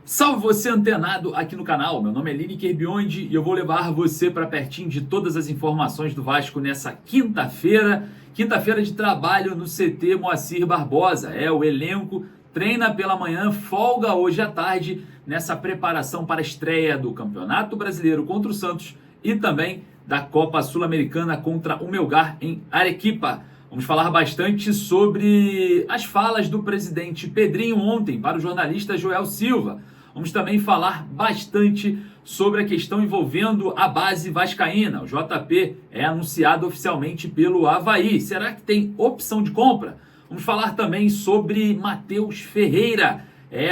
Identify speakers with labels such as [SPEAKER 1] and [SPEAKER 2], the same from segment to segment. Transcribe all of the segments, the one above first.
[SPEAKER 1] Salve você antenado aqui no canal, meu nome é Lineker Biondi e eu vou levar você para pertinho de todas as informações do Vasco nessa quinta-feira de trabalho no CT Moacir Barbosa. O elenco treina pela manhã, folga hoje à tarde nessa preparação para a estreia do Campeonato Brasileiro contra o Santos e também da Copa Sul-Americana contra o Melgar em Arequipa. Vamos falar bastante sobre as falas do presidente Pedrinho ontem para o jornalista Joel Silva. Vamos também falar bastante sobre a questão envolvendo a base vascaína. O JP é anunciado oficialmente pelo Avaí. Será que tem opção de compra? Vamos falar também sobre Matheus Ferreira.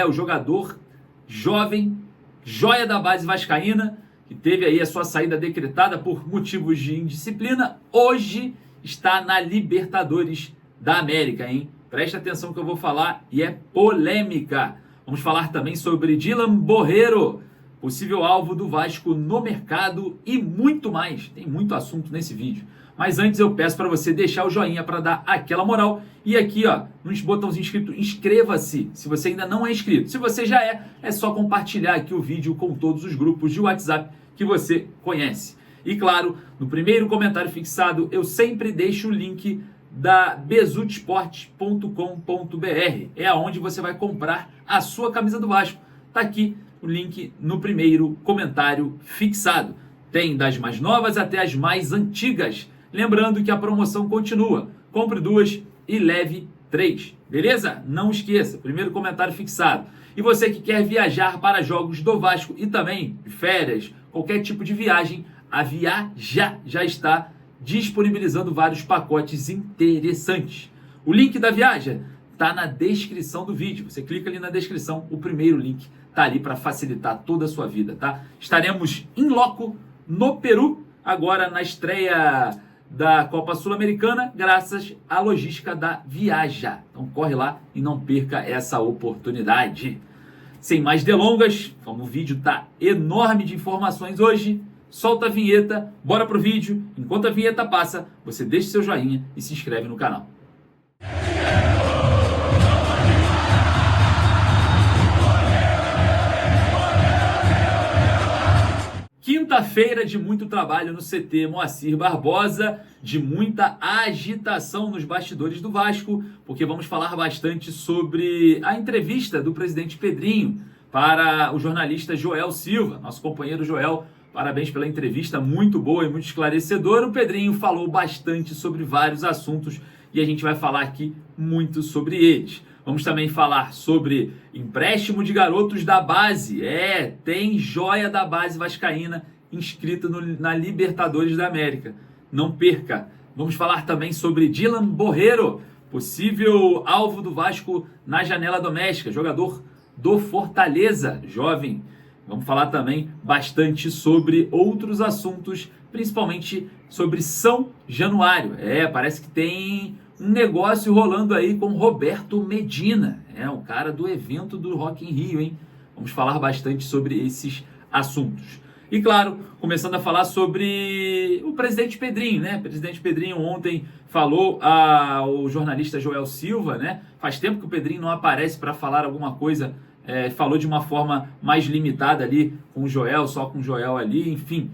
[SPEAKER 1] O jogador jovem, joia da base vascaína, que teve aí a sua saída decretada por motivos de indisciplina. Hoje está na Libertadores da América, hein? Presta atenção que eu vou falar e é polêmica. Vamos falar também sobre Dylan Borreiro, possível alvo do Vasco no mercado e muito mais. Tem muito assunto nesse vídeo. Mas antes eu peço para você deixar o joinha para dar aquela moral. E aqui, no botãozinho inscrito, inscreva-se se você ainda não é inscrito. Se você já é só compartilhar aqui o vídeo com todos os grupos de WhatsApp que você conhece. E claro, no primeiro comentário fixado eu sempre deixo o link da bezutsport.com.br. É aonde você vai comprar a sua camisa do Vasco. Tá aqui o link no primeiro comentário fixado. Tem das mais novas até as mais antigas. Lembrando que a promoção continua. Compre 2 e leve 3. Beleza? Não esqueça, primeiro comentário fixado. E você que quer viajar para jogos do Vasco e também de férias, qualquer tipo de viagem, a Viaja já está disponibilizando vários pacotes interessantes. O link da Viaja está na descrição do vídeo. Você clica ali na descrição, o primeiro link está ali para facilitar toda a sua vida, tá? Estaremos em loco no Peru, agora na estreia da Copa Sul-Americana, graças à logística da Viaja. Então corre lá e não perca essa oportunidade. Sem mais delongas, como o vídeo está enorme de informações hoje, solta a vinheta, bora pro vídeo. Enquanto a vinheta passa, você deixa seu joinha e se inscreve no canal. Quinta-feira de muito trabalho no CT Moacir Barbosa, de muita agitação nos bastidores do Vasco, porque vamos falar bastante sobre a entrevista do presidente Pedrinho para o jornalista Joel Silva, nosso companheiro Joel. Parabéns pela entrevista, muito boa e muito esclarecedora. O Pedrinho falou bastante sobre vários assuntos e a gente vai falar aqui muito sobre eles. Vamos também falar sobre empréstimo de garotos da base. Tem joia da base vascaína inscrita na Libertadores da América. Não perca. Vamos falar também sobre Dylan Borreiro, possível alvo do Vasco na janela doméstica, jogador do Fortaleza, jovem. Vamos falar também bastante sobre outros assuntos, principalmente sobre São Januário. Parece que tem um negócio rolando aí com Roberto Medina. O cara do evento do Rock in Rio, hein? Vamos falar bastante sobre esses assuntos. E claro, começando a falar sobre o presidente Pedrinho, né? O presidente Pedrinho ontem falou ao jornalista Joel Silva, né? Faz tempo que o Pedrinho não aparece para falar alguma coisa. Falou de uma forma mais limitada ali com o Joel, só com o Joel ali, enfim,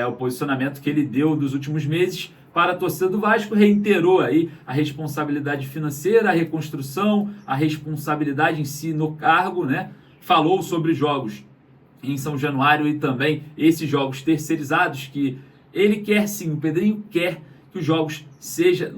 [SPEAKER 1] o posicionamento que ele deu dos últimos meses para a torcida do Vasco, reiterou aí a responsabilidade financeira, a reconstrução, a responsabilidade em si no cargo, né? Falou sobre jogos em São Januário e também esses jogos terceirizados que ele quer sim, o Pedrinho quer que os jogos sejam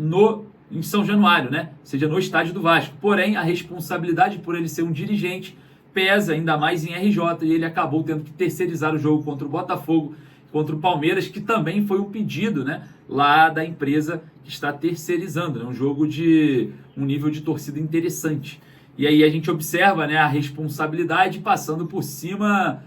[SPEAKER 1] em São Januário, né? Seja no estádio do Vasco. Porém, a responsabilidade por ele ser um dirigente pesa ainda mais em RJ e ele acabou tendo que terceirizar o jogo contra o Botafogo, contra o Palmeiras, que também foi um pedido, né, lá da empresa que está terceirizando, né? Um jogo de um nível de torcida interessante. E aí a gente observa, né, a responsabilidade passando por cima,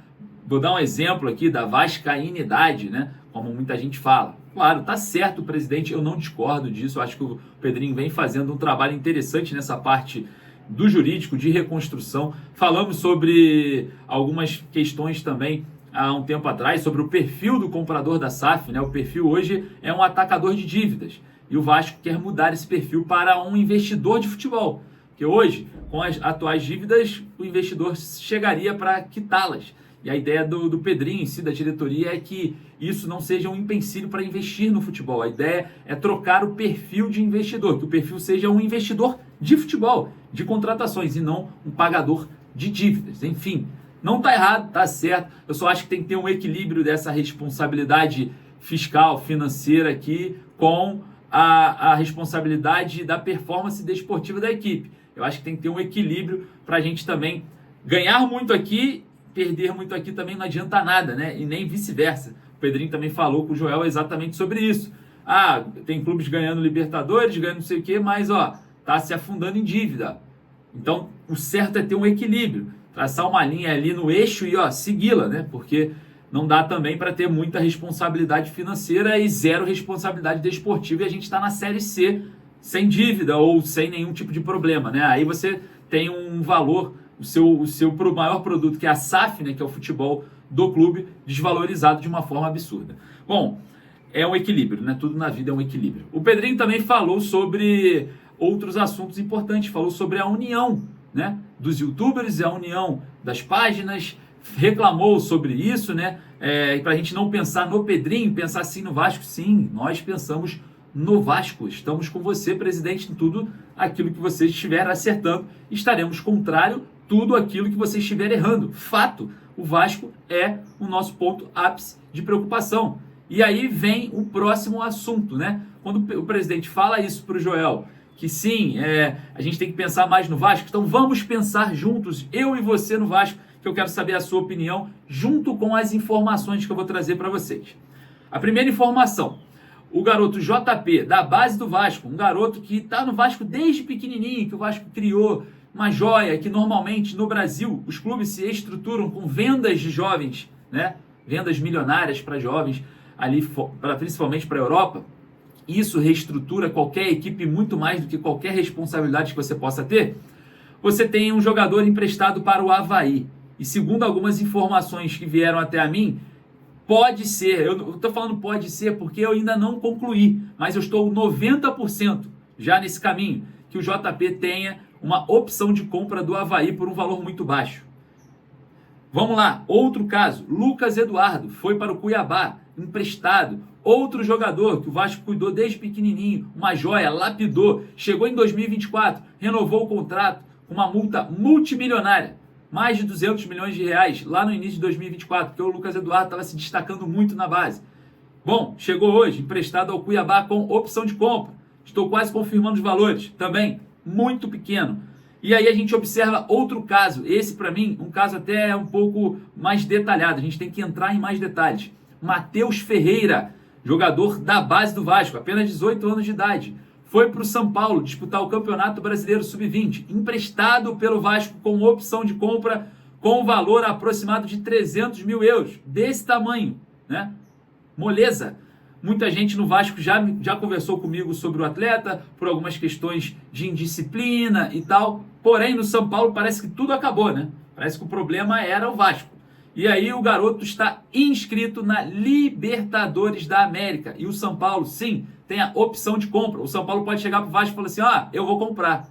[SPEAKER 1] vou dar um exemplo aqui da vascainidade, né, como muita gente fala. Claro, tá certo o presidente, eu não discordo disso, eu acho que o Pedrinho vem fazendo um trabalho interessante nessa parte do jurídico, de reconstrução. Falamos sobre algumas questões também há um tempo atrás, sobre o perfil do comprador da SAF, né? O perfil hoje é um atacador de dívidas e o Vasco quer mudar esse perfil para um investidor de futebol. Porque hoje, com as atuais dívidas, o investidor chegaria para quitá-las. E a ideia do Pedrinho em si, da diretoria, é que isso não seja um empecilho para investir no futebol. A ideia é trocar o perfil de investidor, que o perfil seja um investidor de futebol, de contratações, e não um pagador de dívidas. Enfim, não está errado, está certo. Eu só acho que tem que ter um equilíbrio dessa responsabilidade fiscal, financeira aqui, com a responsabilidade da performance desportiva da equipe. Eu acho que tem que ter um equilíbrio para a gente também ganhar muito aqui, perder muito aqui também não adianta nada, né? E nem vice-versa. O Pedrinho também falou com o Joel exatamente sobre isso. Ah, tem clubes ganhando Libertadores, ganhando não sei o quê, mas tá se afundando em dívida. Então, o certo é ter um equilíbrio, traçar uma linha ali no eixo e segui-la, né? Porque não dá também para ter muita responsabilidade financeira e zero responsabilidade desportiva, e a gente está na Série C sem dívida ou sem nenhum tipo de problema, né? Aí você tem um valor, o seu maior produto, que é a SAF, né, que é o futebol do clube, desvalorizado de uma forma absurda. Bom, é um equilíbrio, né? Tudo na vida é um equilíbrio. O Pedrinho também falou sobre outros assuntos importantes, falou sobre a união, né, dos youtubers e a união das páginas, reclamou sobre isso, né? Para a gente não pensar no Pedrinho, pensar assim no Vasco. Sim, nós pensamos no Vasco. Estamos com você, presidente, em tudo aquilo que você estiver acertando. Estaremos contrário tudo aquilo que você estiver errando. Fato, o Vasco é o nosso ponto ápice de preocupação. E aí vem o próximo assunto, né? Quando o presidente fala isso para o Joel, que sim, a gente tem que pensar mais no Vasco, então vamos pensar juntos, eu e você no Vasco, que eu quero saber a sua opinião, junto com as informações que eu vou trazer para vocês. A primeira informação: o garoto JP, da base do Vasco, um garoto que está no Vasco desde pequenininho, que o Vasco criou, uma joia, que normalmente no Brasil os clubes se estruturam com vendas de jovens, né? Vendas milionárias para jovens, ali principalmente para a Europa. Isso reestrutura qualquer equipe muito mais do que qualquer responsabilidade que você possa ter. Você tem um jogador emprestado para o Avaí. E segundo algumas informações que vieram até a mim, pode ser, eu estou falando pode ser porque eu ainda não concluí, mas eu estou 90% já nesse caminho, que o JP tenha uma opção de compra do Avaí por um valor muito baixo. Vamos lá, outro caso: Lucas Eduardo foi para o Cuiabá, emprestado. Outro jogador que o Vasco cuidou desde pequenininho, uma joia, lapidou, chegou em 2024, renovou o contrato com uma multa multimilionária, mais de 200 milhões de reais lá no início de 2024, porque o Lucas Eduardo estava se destacando muito na base. Bom, chegou hoje, emprestado ao Cuiabá com opção de compra. Estou quase confirmando os valores, também muito pequeno. E aí a gente observa outro caso, esse para mim, um caso até um pouco mais detalhado, a gente tem que entrar em mais detalhes. Matheus Ferreira, jogador da base do Vasco, apenas 18 anos de idade, foi para o São Paulo disputar o Campeonato Brasileiro Sub-20, emprestado pelo Vasco com opção de compra com valor aproximado de 300 mil euros, desse tamanho, né? Moleza. Muita gente no Vasco já conversou comigo sobre o atleta, por algumas questões de indisciplina e tal, porém no São Paulo parece que tudo acabou, né? Parece que o problema era o Vasco. E aí o garoto está inscrito na Libertadores da América. E o São Paulo, sim, tem a opção de compra. O São Paulo pode chegar para o Vasco e falar assim: eu vou comprar.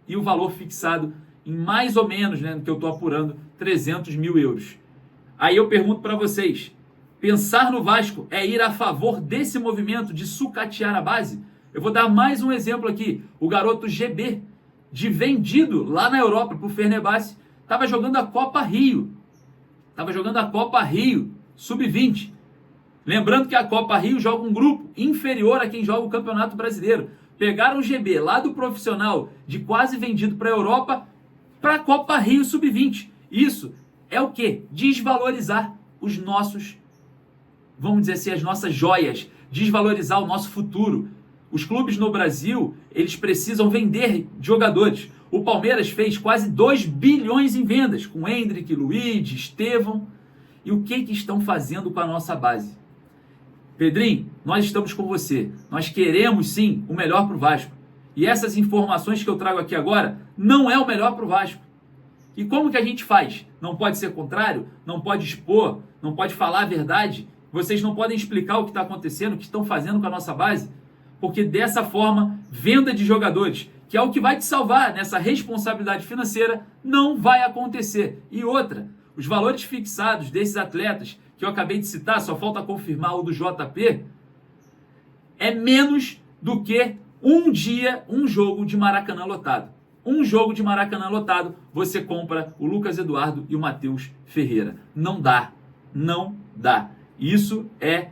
[SPEAKER 1] E o valor fixado em mais ou menos, né, no que eu estou apurando, 300 mil euros. Aí eu pergunto para vocês: pensar no Vasco é ir a favor desse movimento de sucatear a base? Eu vou dar mais um exemplo aqui. O garoto GB, de vendido lá na Europa para o Fenerbahçe, estava jogando a Copa Rio. Estava jogando a Copa Rio, Sub-20. Lembrando que a Copa Rio joga um grupo inferior a quem joga o Campeonato Brasileiro. Pegaram o GB lá do profissional, de quase vendido para a Europa, para a Copa Rio Sub-20. Isso é o quê? Desvalorizar os nossos, vamos dizer assim, as nossas joias. Desvalorizar o nosso futuro. Os clubes no Brasil, eles precisam vender jogadores. O Palmeiras fez quase 2 bilhões em vendas, com Hendrick, Luiz, Estevão. E o que estão fazendo com a nossa base? Pedrinho, nós estamos com você. Nós queremos, sim, o melhor para o Vasco. E essas informações que eu trago aqui agora não é o melhor para o Vasco. E como que a gente faz? Não pode ser contrário? Não pode expor? Não pode falar a verdade? Vocês não podem explicar o que está acontecendo, o que estão fazendo com a nossa base? Porque dessa forma, venda de jogadores que é o que vai te salvar nessa responsabilidade financeira, não vai acontecer. E outra, os valores fixados desses atletas que eu acabei de citar, só falta confirmar o do JP, é menos do que um jogo de Maracanã lotado. Um jogo de Maracanã lotado, você compra o Lucas Eduardo e o Matheus Ferreira. Não dá. Não dá. Isso é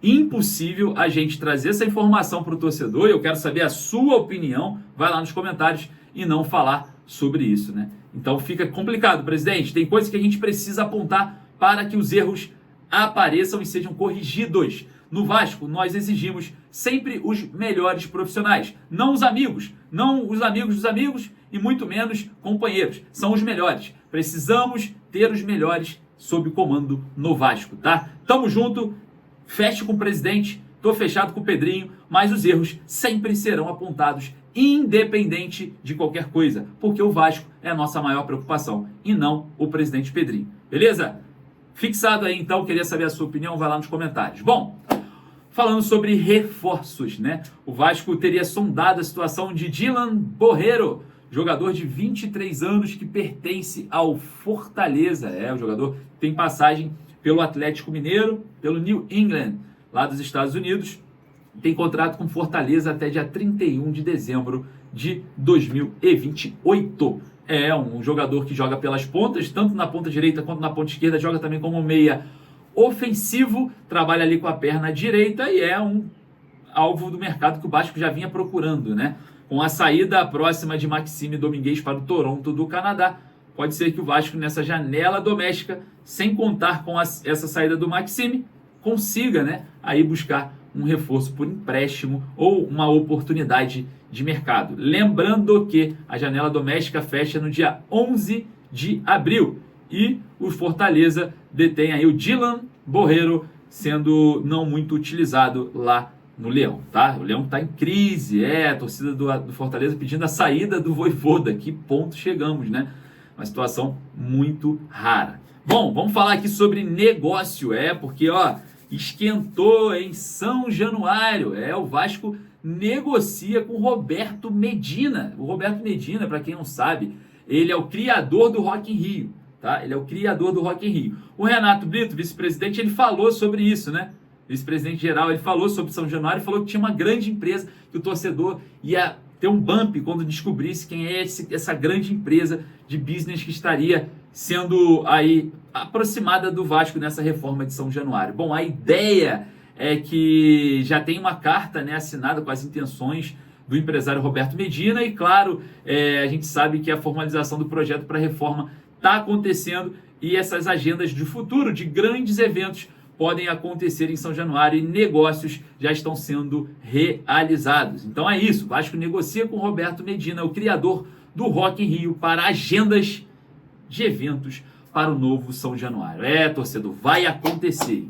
[SPEAKER 1] impossível a gente trazer essa informação para o torcedor. Eu quero saber a sua opinião. Vai lá nos comentários e não falar sobre isso, né? Então fica complicado, presidente. Tem coisas que a gente precisa apontar para que os erros apareçam e sejam corrigidos. No Vasco, nós exigimos sempre os melhores profissionais. Não os amigos dos amigos e muito menos companheiros. São os melhores. Precisamos ter os melhores sob comando no Vasco, tá? Tamo junto. Feche com o presidente. Tô fechado com o Pedrinho. Mas os erros sempre serão apontados, independente de qualquer coisa. Porque o Vasco é a nossa maior preocupação e não o presidente Pedrinho. Beleza? Fixado aí, então, queria saber a sua opinião, vai lá nos comentários. Bom, falando sobre reforços, né? O Vasco teria sondado a situação de Dylan Borreiro, jogador de 23 anos que pertence ao Fortaleza. O jogador tem passagem pelo Atlético Mineiro, pelo New England, lá dos Estados Unidos. Tem contrato com Fortaleza até dia 31 de dezembro de 2028. É um jogador que joga pelas pontas, tanto na ponta direita quanto na ponta esquerda, joga também como meia ofensivo, trabalha ali com a perna direita e é um alvo do mercado que o Vasco já vinha procurando, né? Com a saída próxima de Maxime Domingues para o Toronto do Canadá, pode ser que o Vasco nessa janela doméstica, sem contar com essa saída do Maxime, consiga, né, aí buscar um reforço por empréstimo ou uma oportunidade de mercado. Lembrando que a janela doméstica fecha no dia 11 de abril e o Fortaleza detém aí o Dylan Borreiro, sendo não muito utilizado lá no Leão, tá? O Leão está em crise, a torcida do Fortaleza pedindo a saída do Vojvoda. Que ponto chegamos, né? Uma situação muito rara. Bom, vamos falar aqui sobre negócio, porque, esquentou em São Januário, o Vasco negocia com Roberto Medina. O Roberto Medina, para quem não sabe, ele é o criador do Rock in Rio, tá? Ele é o criador do Rock in Rio. O Renato Brito, vice-presidente, ele falou sobre isso, né? Vice-presidente geral, ele falou sobre São Januário, falou que tinha uma grande empresa, que o torcedor ia ter um bump quando descobrisse quem é essa grande empresa de business que estaria sendo aí aproximada do Vasco nessa reforma de São Januário. Bom, a ideia é que já tem uma carta, né, assinada com as intenções do empresário Roberto Medina e, claro, a gente sabe que a formalização do projeto para a reforma está acontecendo e essas agendas de futuro, de grandes eventos, podem acontecer em São Januário e negócios já estão sendo realizados. Então é isso, o Vasco negocia com o Roberto Medina, o criador do Rock in Rio, para agendas de eventos para o novo São Januário. Torcedor, vai acontecer,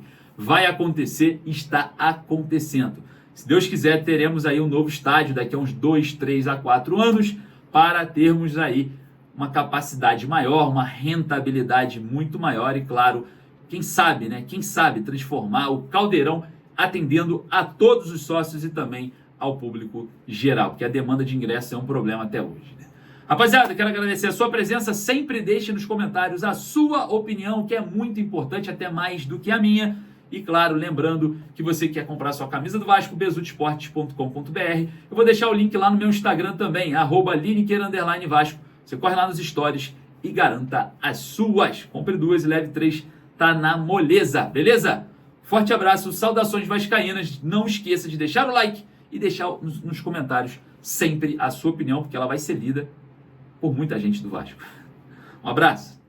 [SPEAKER 1] está acontecendo. Se Deus quiser, teremos aí um novo estádio daqui a uns 2, 3 a 4 anos para termos aí uma capacidade maior, uma rentabilidade muito maior e, claro, quem sabe, né? Quem sabe transformar o Caldeirão atendendo a todos os sócios e também ao público geral, porque a demanda de ingresso é um problema até hoje, né? Rapaziada, quero agradecer a sua presença. Sempre deixe nos comentários a sua opinião, que é muito importante, até mais do que a minha. E claro, lembrando que você quer comprar sua camisa do Vasco, besudesportes.com.br. Eu vou deixar o link lá no meu Instagram também, @Lineker_Vasco. Você corre lá nos stories e garanta as suas. Compre 2 e leve 3. Tá na moleza, beleza? Forte abraço, saudações vascaínas. Não esqueça de deixar o like e deixar nos comentários sempre a sua opinião, porque ela vai ser lida por muita gente do Vasco. Um abraço.